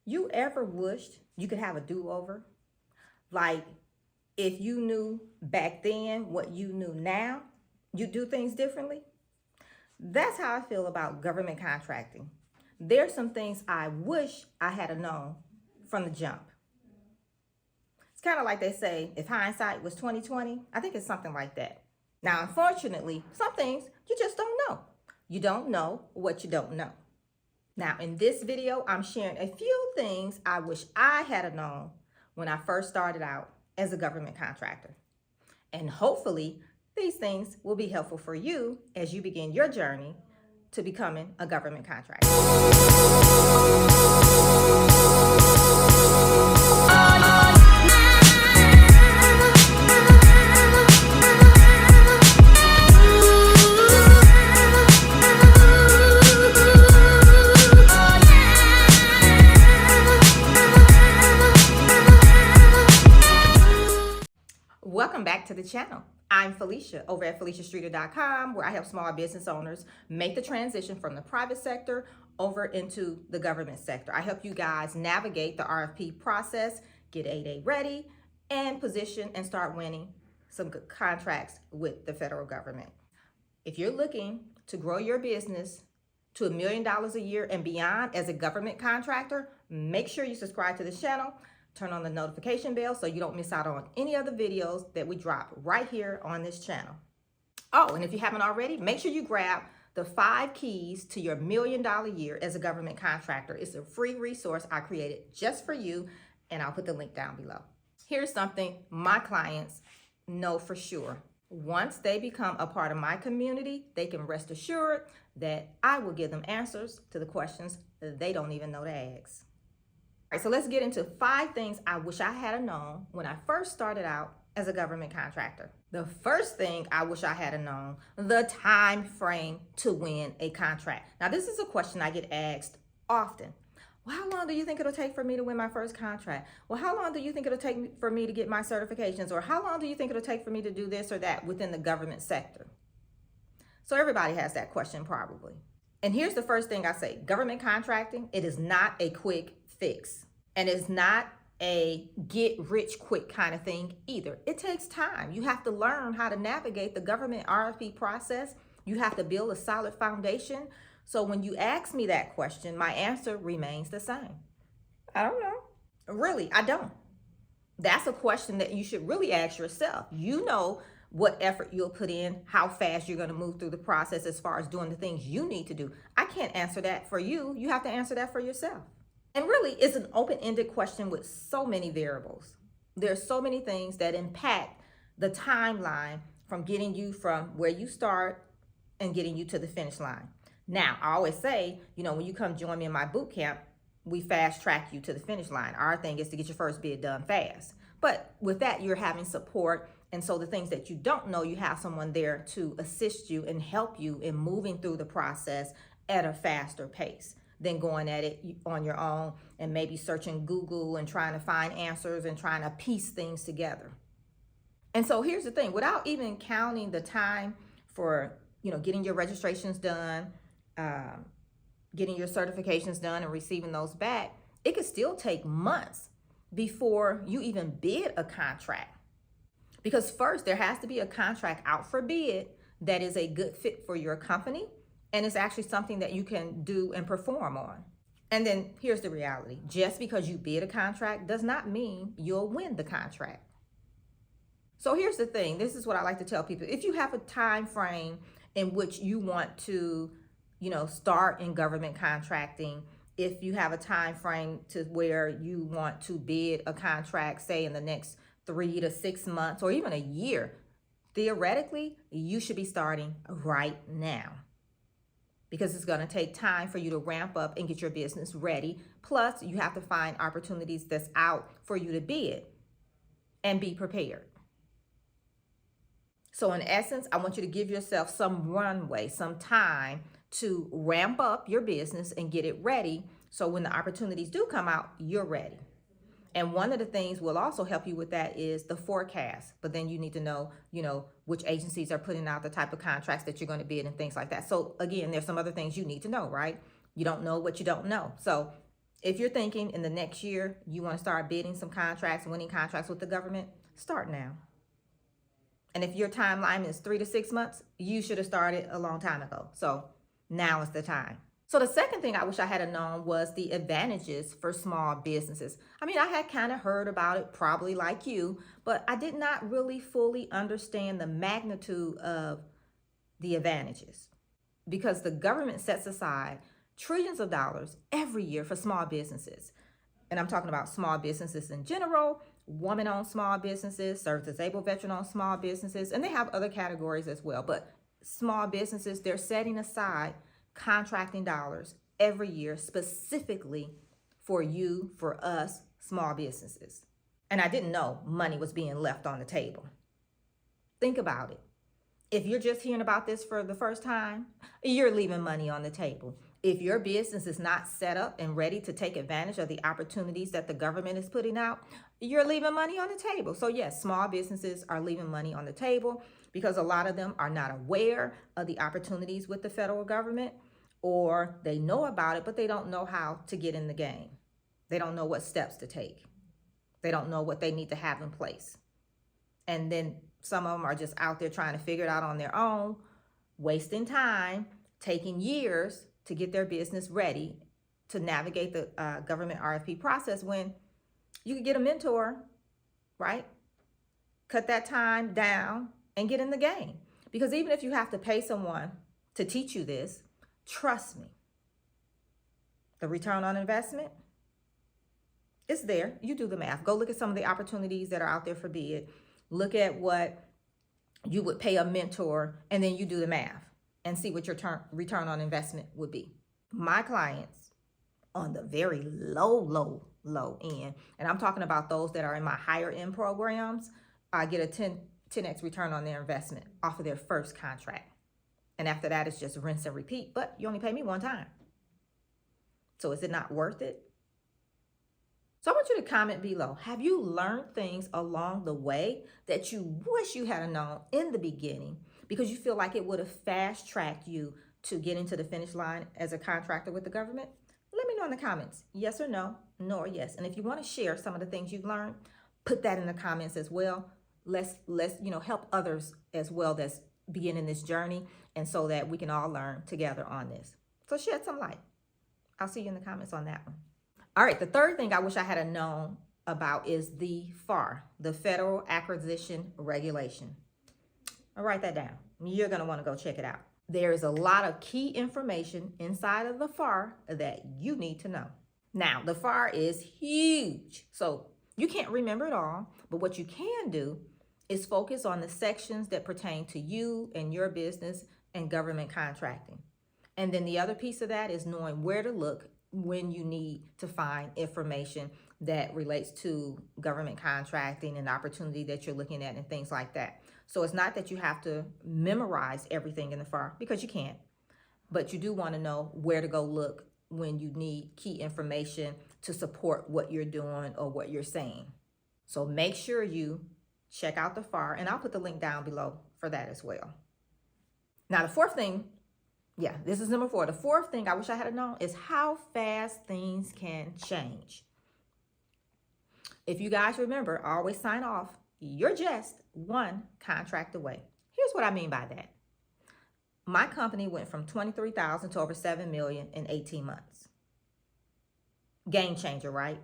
You ever wished you could have a do-over? Like, if you knew back then what you knew now, you do things differently? That's how I feel about government contracting. There's some things I wish I had known from the jump. It's kind of like they say, if hindsight was 2020, I think it's something like that. Now, unfortunately, some things you just don't know. You don't know what you don't know. Now, in this video, I'm sharing a few things I wish I had known when I first started out as a government contractor. And hopefully, these things will be helpful for you as you begin your journey to becoming a government contractor. Welcome back to the channel. I'm Felicia over at FeliciaStreeter.com, where I help small business owners make the transition from the private sector over into the government sector. I help you guys navigate the RFP process, get 8A ready, and position and start winning some good contracts with the federal government. If you're looking to grow your business to $1 million a year and beyond as a government contractor, make sure you subscribe to this channel. Turn on the notification bell so you don't miss out on any other videos that we drop right here on this channel. Oh, and if you haven't already, make sure you grab the 5 keys to your $1 million year as a government contractor. It's a free resource I created just for you, and I'll put the link down below. Here's something my clients know for sure. Once they become a part of my community, they can rest assured that I will give them answers to the questions that they don't even know to ask. All right, so let's get into 5 things I wish I had known when I first started out as a government contractor. The first thing I wish I had known, the time frame to win a contract. Now, this is a question I get asked often. Well, how long do you think it'll take for me to win my first contract? Well, how long do you think it'll take for me to get my certifications? Or how long do you think it'll take for me to do this or that within the government sector? So everybody has that question probably. And here's the first thing I say. Government contracting, it is not a quick fix. And it's not a get rich quick kind of thing either. It takes time. You have to learn how to navigate the government RFP process. You have to build a solid foundation. So when you ask me that question, my answer remains the same. I don't know. Really, I don't. That's a question that you should really ask yourself. You know what effort you'll put in, how fast you're going to move through the process as far as doing the things you need to do. I can't answer that for you. You have to answer that for yourself. And really, it's an open-ended question with so many variables. There's so many things that impact the timeline from getting you from where you start and getting you to the finish line. Now, I always say, when you come join me in my boot camp, we fast track you to the finish line. Our thing is to get your first bid done fast. But with that, you're having support. And so the things that you don't know, you have someone there to assist you and help you in moving through the process at a faster pace than going at it on your own and maybe searching Google and trying to find answers and trying to piece things together. And so here's the thing, without even counting the time for, getting your registrations done, getting your certifications done and receiving those back, it could still take months before you even bid a contract. Because first, there has to be a contract out for bid that is a good fit for your company. And it's actually something that you can do and perform on. And then here's the reality. Just because you bid a contract does not mean you'll win the contract. So here's the thing. This is what I like to tell people. If you have a time frame in which you want to, start in government contracting, if you have a time frame to where you want to bid a contract, say in the next 3 to 6 months or even a year, theoretically, you should be starting right now. Because it's going to take time for you to ramp up and get your business ready. Plus, you have to find opportunities that's out for you to bid and be prepared. So in essence, I want you to give yourself some runway, some time to ramp up your business and get it ready. So when the opportunities do come out, you're ready. And one of the things will also help you with that is the forecast. But then you need to know, which agencies are putting out the type of contracts that you're going to bid and things like that. So again, there's some other things you need to know, right? You don't know what you don't know. So If you're thinking in the next year, you want to start bidding some contracts, winning contracts with the government, start now. And if your timeline is 3 to 6 months, you should have started a long time ago. So now is the time. So the second thing I wish I had known was the advantages for small businesses. I mean, I had kind of heard about it, probably like you, but I did not really fully understand the magnitude of the advantages, because the government sets aside trillions of dollars every year for small businesses. And I'm talking about small businesses in general, woman-owned small businesses, service-disabled veteran-owned small businesses, and they have other categories as well. But small businesses, they're setting aside contracting dollars every year specifically for you, for us, small businesses. And I didn't know money was being left on the table. Think about it. If you're just hearing about this for the first time, you're leaving money on the table. If your business is not set up and ready to take advantage of the opportunities that the government is putting out, you're leaving money on the table. So yes, small businesses are leaving money on the table because a lot of them are not aware of the opportunities with the federal government, or they know about it, but they don't know how to get in the game. They don't know what steps to take. They don't know what they need to have in place. And then some of them are just out there trying to figure it out on their own, wasting time, taking years to get their business ready to navigate the government RFP process, when you could get a mentor, right? Cut that time down and get in the game. Because even if you have to pay someone to teach you this, trust me, the return on investment is there. You do the math. Go look at some of the opportunities that are out there for bid. Look at what you would pay a mentor, and then you do the math and see what your return on investment would be. My clients on the very low end, and I'm talking about those that are in my higher end programs, get a 10x return on their investment off of their first contract. And after that, it's just rinse and repeat, but you only pay me one time. So is it not worth it? So I want you to comment below. Have you learned things along the way that you wish you had known in the beginning because you feel like it would have fast-tracked you to getting to the finish line as a contractor with the government? Let me know in the comments, yes or no, no or yes. And if you want to share some of the things you've learned, put that in the comments as well. Let's help others as well that's beginning this journey, and so that we can all learn together on this. So shed some light. I'll see you in the comments on that one. All right, the third thing I wish I had known about is the FAR, the Federal Acquisition Regulation. I'll write that down. You're going to want to go check it out. There is a lot of key information inside of the FAR that you need to know. Now, the FAR is huge, so you can't remember it all, but what you can do is focus on the sections that pertain to you and your business and government contracting. And then the other piece of that is knowing where to look when you need to find information that relates to government contracting and opportunity that you're looking at and things like that. So it's not that you have to memorize everything in the FAR, because you can't, but you do want to know where to go look when you need key information to support what you're doing or what you're saying. So make sure you check out the FAR, and I'll put the link down below for that as well. Now, the fourth thing, this is number 4. The fourth thing I wish I had known is how fast things can change. If you guys remember, I always sign off, you're just one contract away. Here's what I mean by that. My company went from 23,000 to over 7 million in 18 months. Game changer, right?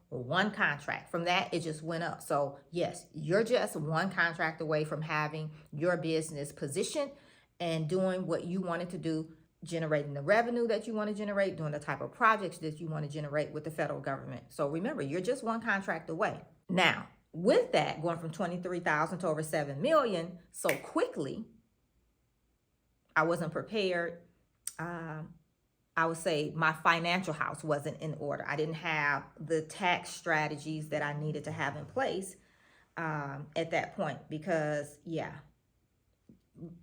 One contract. From that, it just went up. So yes, you're just one contract away from having your business positioned and doing what you wanted to do, generating the revenue that you want to generate, doing the type of projects that you want to generate with the federal government. So remember, you're just one contract away. Now, with that, going from 23,000 to over 7 million so quickly, I wasn't prepared. I would say my financial house wasn't in order. I didn't have the tax strategies that I needed to have in place at that point, because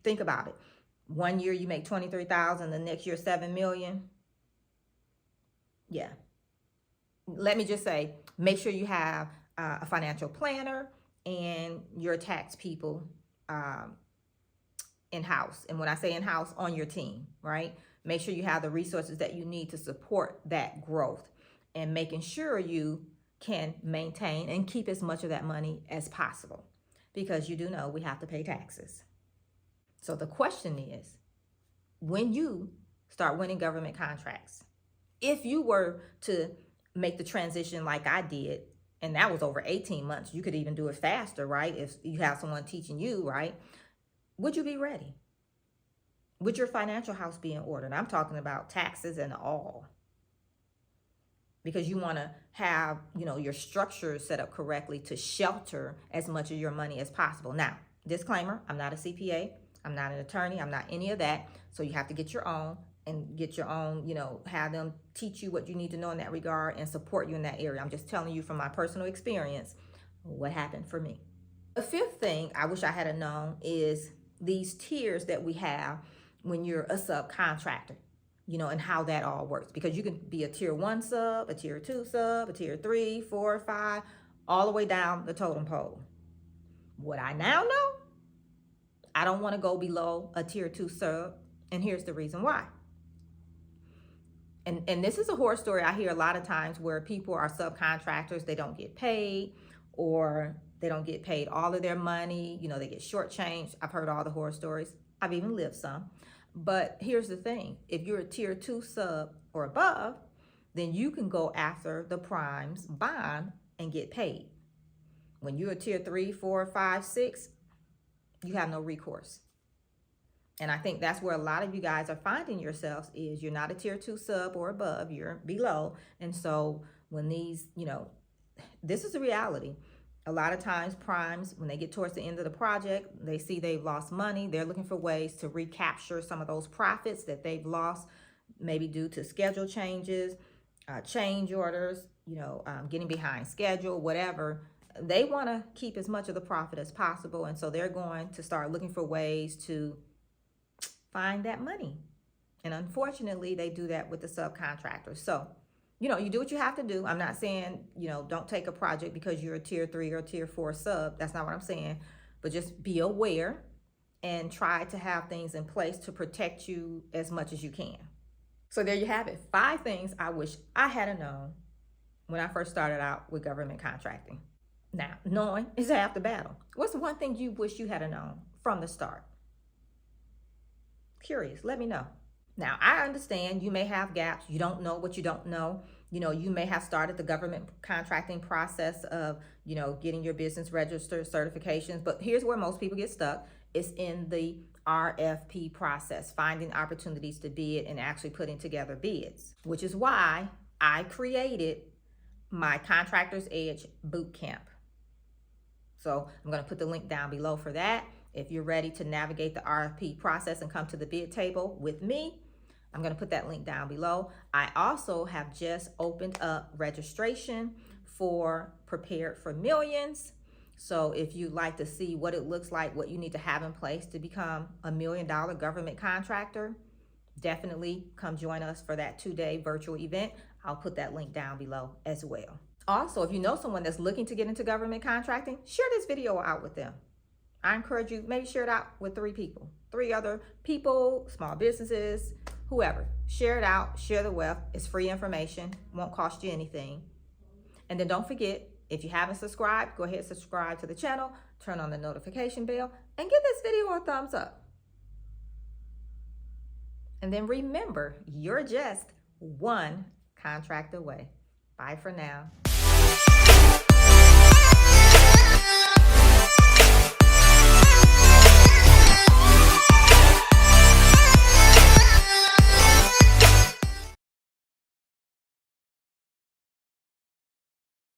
think about it. One year you make 23,000, the next year 7 million. Yeah. Let me just say, make sure you have a financial planner and your tax people in-house. And when I say in-house, on your team, right? Make sure you have the resources that you need to support that growth, and making sure you can maintain and keep as much of that money as possible, because you do know we have to pay taxes. So the question is, when you start winning government contracts, if you were to make the transition like I did, and that was over 18 months, you could even do it faster, right? If you have someone teaching you, right? Would you be ready? Would your financial house be in order? And I'm talking about taxes and all. Because you want to have, your structure set up correctly to shelter as much of your money as possible. Now, disclaimer, I'm not a CPA. I'm not an attorney. I'm not any of that. So you have to get your own have them teach you what you need to know in that regard and support you in that area. I'm just telling you from my personal experience what happened for me. The fifth thing I wish I had known is these tiers that we have when you're a subcontractor, and how that all works. Because you can be a tier 1 sub, a tier 2 sub, a tier 3, 4, 5, all the way down the totem pole. What I now know, I don't want to go below a tier 2 sub, and here's the reason why. And this is a horror story I hear a lot of times, where people are subcontractors, they don't get paid, or they don't get paid all of their money, they get shortchanged. I've heard all the horror stories. I've even lived some. But here's the thing, if you're a tier 2 sub or above, then you can go after the prime's bond and get paid. When you're a tier 3, 4, 5, 6, you have no recourse. And I think that's where a lot of you guys are finding yourselves, is you're not a tier 2 sub or above, you're below. And so when these, this is the reality. A lot of times primes, when they get towards the end of the project, they see they've lost money. They're looking for ways to recapture some of those profits that they've lost, maybe due to schedule changes, change orders, getting behind schedule, whatever. They want to keep as much of the profit as possible. And so they're going to start looking for ways to find that money. And unfortunately, they do that with the subcontractors. So, you do what you have to do. I'm not saying, don't take a project because you're a tier 3 or tier 4 sub. That's not what I'm saying. But just be aware and try to have things in place to protect you as much as you can. So there you have it. 5 things I wish I had known when I first started out with government contracting. Now, knowing is half the battle. What's the one thing you wish you had known from the start? Curious, let me know. Now, I understand you may have gaps. You don't know what you don't know. You may have started the government contracting process of, getting your business registered certifications. But here's where most people get stuck. It's in the RFP process, finding opportunities to bid and actually putting together bids, which is why I created my Contractor's Edge Bootcamp. So I'm going to put the link down below for that. If you're ready to navigate the RFP process and come to the bid table with me, I'm going to put that link down below. I also have just opened up registration for Prepared for Millions. So if you'd like to see what it looks like, what you need to have in place to become a $1 million government contractor, definitely come join us for that 2-day virtual event. I'll put that link down below as well. Also, if you know someone that's looking to get into government contracting, share this video out with them. I encourage you, maybe share it out with 3 people, 3 other people, small businesses, whoever. Share it out, share the wealth. It's free information, won't cost you anything. And then don't forget, if you haven't subscribed, go ahead and subscribe to the channel, turn on the notification bell, and give this video a thumbs up. And then remember, you're just one contract away. Bye for now.